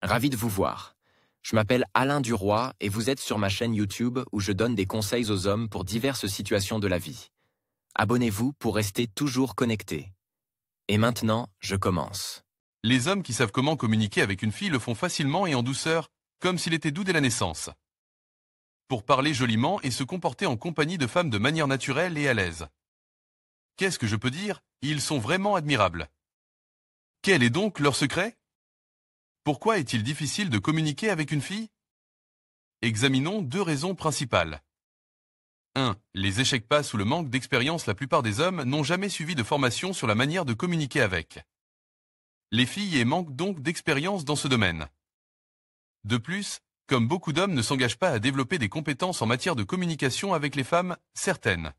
Ravi de vous voir. Je m'appelle Alain Duroy et vous êtes sur ma chaîne YouTube où je donne des conseils aux hommes pour diverses situations de la vie. Abonnez-vous pour rester toujours connecté. Et maintenant, je commence. Les hommes qui savent comment communiquer avec une fille le font facilement et en douceur, comme s'il était doux dès la naissance. Pour parler joliment et se comporter en compagnie de femmes de manière naturelle et à l'aise. Qu'est-ce que je peux dire? Ils sont vraiment admirables. Quel est donc leur secret? Pourquoi est-il difficile de communiquer avec une fille? Examinons deux raisons principales. 1. Les échecs passent ou le manque d'expérience. La plupart des hommes n'ont jamais suivi de formation sur la manière de communiquer avec. Les filles manquent donc d'expérience dans ce domaine. De plus, comme beaucoup d'hommes ne s'engagent pas à développer des compétences en matière de communication avec les femmes, certaines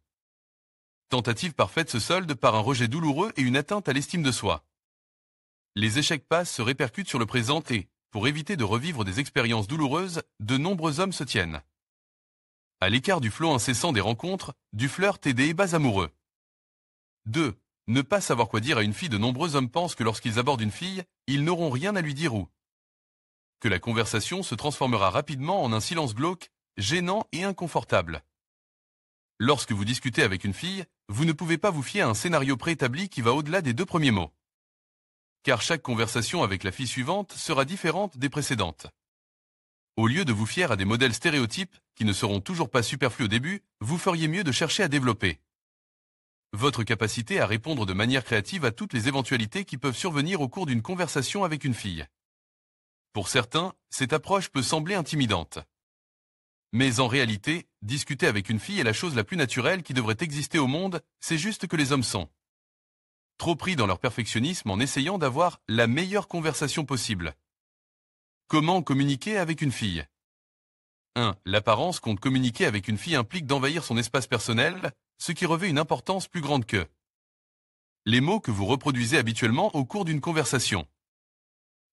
tentatives parfaites se soldent par un rejet douloureux et une atteinte à l'estime de soi. Les échecs passent se répercutent sur le présent et, pour éviter de revivre des expériences douloureuses, de nombreux hommes se tiennent à l'écart du flot incessant des rencontres, du flirt et des ébats amoureux. 2. Ne pas savoir quoi dire à une fille. De nombreux hommes pensent que lorsqu'ils abordent une fille, ils n'auront rien à lui dire ou que la conversation se transformera rapidement en un silence glauque, gênant et inconfortable. Lorsque vous discutez avec une fille, vous ne pouvez pas vous fier à un scénario préétabli qui va au-delà des deux premiers mots. Car chaque conversation avec la fille suivante sera différente des précédentes. Au lieu de vous fier à des modèles stéréotypes, qui ne seront toujours pas superflus au début, vous feriez mieux de chercher à développer votre capacité à répondre de manière créative à toutes les éventualités qui peuvent survenir au cours d'une conversation avec une fille. Pour certains, cette approche peut sembler intimidante. Mais en réalité, discuter avec une fille est la chose la plus naturelle qui devrait exister au monde, c'est juste que les hommes sont trop pris dans leur perfectionnisme en essayant d'avoir la meilleure conversation possible. Comment communiquer avec une fille? 1. L'apparence compte. Communiquer avec une fille implique d'envahir son espace personnel, ce qui revêt une importance plus grande que les mots que vous reproduisez habituellement au cours d'une conversation.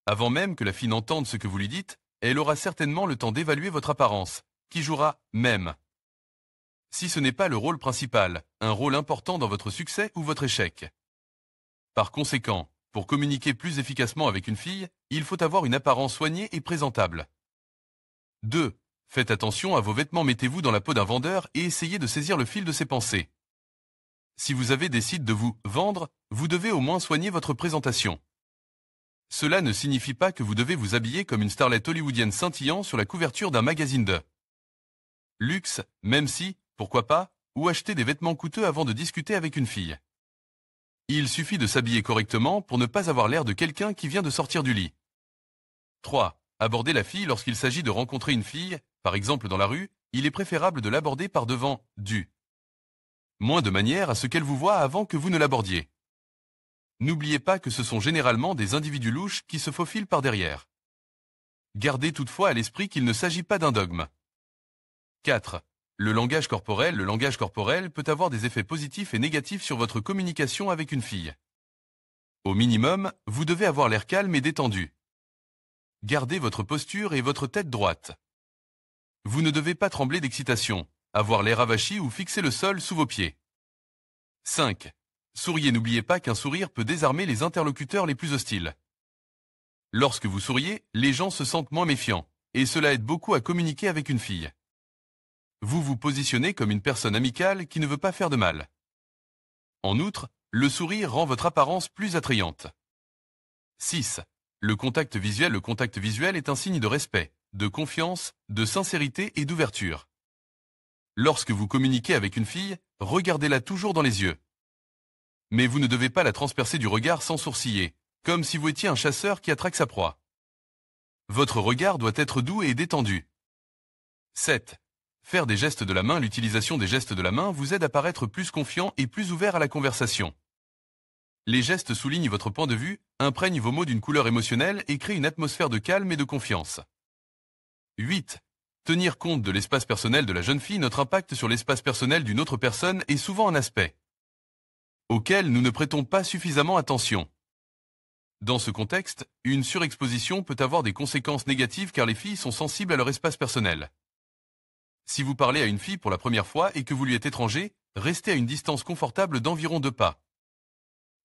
Avant même que la fille n'entende ce que vous lui dites, elle aura certainement le temps d'évaluer votre apparence, qui jouera, même si ce n'est pas le rôle principal, un rôle important dans votre succès ou votre échec. Par conséquent, pour communiquer plus efficacement avec une fille, il faut avoir une apparence soignée et présentable. 2. Faites attention à vos vêtements. Mettez-vous dans la peau d'un vendeur et essayez de saisir le fil de ses pensées. Si vous avez décidé de vous vendre, vous devez au moins soigner votre présentation. Cela ne signifie pas que vous devez vous habiller comme une starlette hollywoodienne scintillant sur la couverture d'un magazine de luxe, même si, pourquoi pas, ou acheter des vêtements coûteux avant de discuter avec une fille. Il suffit de s'habiller correctement pour ne pas avoir l'air de quelqu'un qui vient de sortir du lit. 3. Aborder la fille. Lorsqu'il s'agit de rencontrer une fille, par exemple dans la rue, il est préférable de l'aborder par devant, moins de manière à ce qu'elle vous voie avant que vous ne l'abordiez. N'oubliez pas que ce sont généralement des individus louches qui se faufilent par derrière. Gardez toutefois à l'esprit qu'il ne s'agit pas d'un dogme. 4. Le langage corporel. Le langage corporel peut avoir des effets positifs et négatifs sur votre communication avec une fille. Au minimum, vous devez avoir l'air calme et détendu. Gardez votre posture et votre tête droite. Vous ne devez pas trembler d'excitation, avoir l'air avachi ou fixer le sol sous vos pieds. 5. Souriez. N'oubliez pas qu'un sourire peut désarmer les interlocuteurs les plus hostiles. Lorsque vous souriez, les gens se sentent moins méfiants, et cela aide beaucoup à communiquer avec une fille. Vous vous positionnez comme une personne amicale qui ne veut pas faire de mal. En outre, le sourire rend votre apparence plus attrayante. 6. Le contact visuel. Le contact visuel est un signe de respect, de confiance, de sincérité et d'ouverture. Lorsque vous communiquez avec une fille, regardez-la toujours dans les yeux. Mais vous ne devez pas la transpercer du regard sans sourciller, comme si vous étiez un chasseur qui attraque sa proie. Votre regard doit être doux et détendu. 7. Faire des gestes de la main. L'utilisation des gestes de la main vous aide à paraître plus confiant et plus ouvert à la conversation. Les gestes soulignent votre point de vue, imprègnent vos mots d'une couleur émotionnelle et créent une atmosphère de calme et de confiance. 8. Tenir compte de l'espace personnel de la jeune fille. Notre impact sur l'espace personnel d'une autre personne est souvent un aspect auquel nous ne prêtons pas suffisamment attention. Dans ce contexte, une surexposition peut avoir des conséquences négatives car les filles sont sensibles à leur espace personnel. Si vous parlez à une fille pour la première fois et que vous lui êtes étranger, restez à une distance confortable d'environ 2 pas.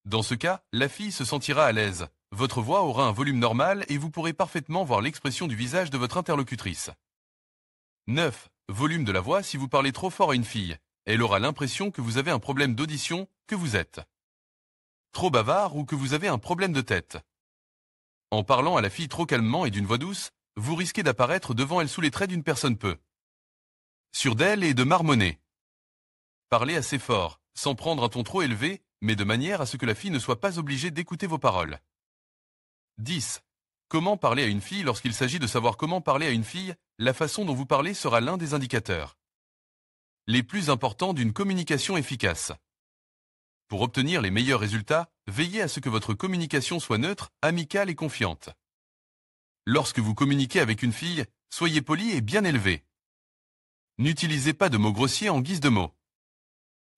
Dans ce cas, la fille se sentira à l'aise, votre voix aura un volume normal et vous pourrez parfaitement voir l'expression du visage de votre interlocutrice. 9. Volume de la voix. Si vous parlez trop fort à une fille, elle aura l'impression que vous avez un problème d'audition, que vous êtes trop bavard ou que vous avez un problème de tête. En parlant à la fille trop calmement et d'une voix douce, vous risquez d'apparaître devant elle sous les traits d'une personne peu sûre d'elle et de marmonner. Parlez assez fort, sans prendre un ton trop élevé, mais de manière à ce que la fille ne soit pas obligée d'écouter vos paroles. 10. Comment parler à une fille? Lorsqu'il s'agit de savoir comment parler à une fille, la façon dont vous parlez sera l'un des indicateurs les plus importants d'une communication efficace. Pour obtenir les meilleurs résultats, veillez à ce que votre communication soit neutre, amicale et confiante. Lorsque vous communiquez avec une fille, soyez poli et bien élevé. N'utilisez pas de mots grossiers en guise de mots.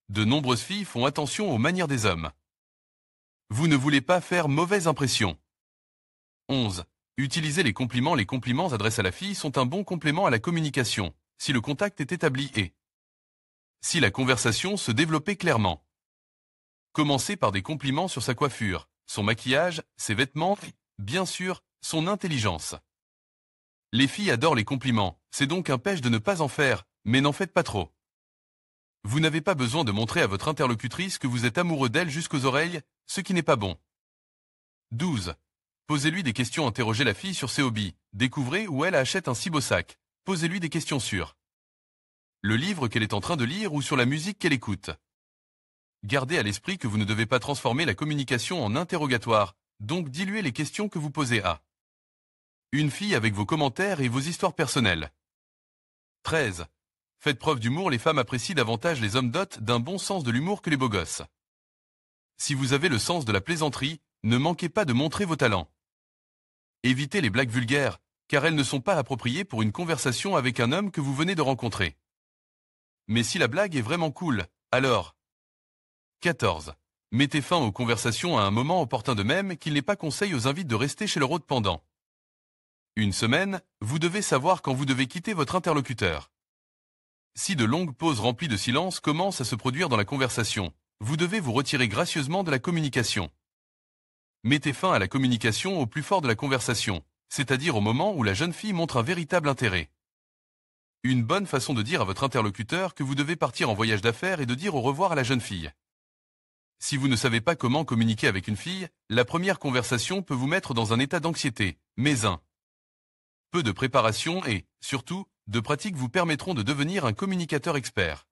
De nombreuses filles font attention aux manières des hommes. Vous ne voulez pas faire mauvaise impression. 11. Utilisez les compliments. Les compliments adressés à la fille sont un bon complément à la communication, si le contact est établi et si la conversation se développait clairement. Commencez par des compliments sur sa coiffure, son maquillage, ses vêtements, bien sûr, son intelligence. Les filles adorent les compliments, c'est donc un piège de ne pas en faire, mais n'en faites pas trop. Vous n'avez pas besoin de montrer à votre interlocutrice que vous êtes amoureux d'elle jusqu'aux oreilles, ce qui n'est pas bon. 12. Posez-lui des questions. Interrogez la fille sur ses hobbies. Découvrez où elle achète un si beau sac. Posez-lui des questions sur le livre qu'elle est en train de lire ou sur la musique qu'elle écoute. Gardez à l'esprit que vous ne devez pas transformer la communication en interrogatoire, donc diluez les questions que vous posez à une fille avec vos commentaires et vos histoires personnelles. 13. Faites preuve d'humour. Les femmes apprécient davantage les hommes dotés d'un bon sens de l'humour que les beaux gosses. Si vous avez le sens de la plaisanterie, ne manquez pas de montrer vos talents. Évitez les blagues vulgaires, car elles ne sont pas appropriées pour une conversation avec un homme que vous venez de rencontrer. Mais si la blague est vraiment cool, alors 14. Mettez fin aux conversations à un moment opportun, de même qu'il n'est pas conseil aux invités de rester chez leur hôte pendant une semaine. Vous devez savoir quand vous devez quitter votre interlocuteur. Si de longues pauses remplies de silence commencent à se produire dans la conversation, vous devez vous retirer gracieusement de la communication. Mettez fin à la communication au plus fort de la conversation, c'est-à-dire au moment où la jeune fille montre un véritable intérêt. Une bonne façon de dire à votre interlocuteur que vous devez partir en voyage d'affaires est de dire au revoir à la jeune fille. Si vous ne savez pas comment communiquer avec une fille, la première conversation peut vous mettre dans un état d'anxiété, mais un peu de préparation et, surtout, de pratique vous permettront de devenir un communicateur expert.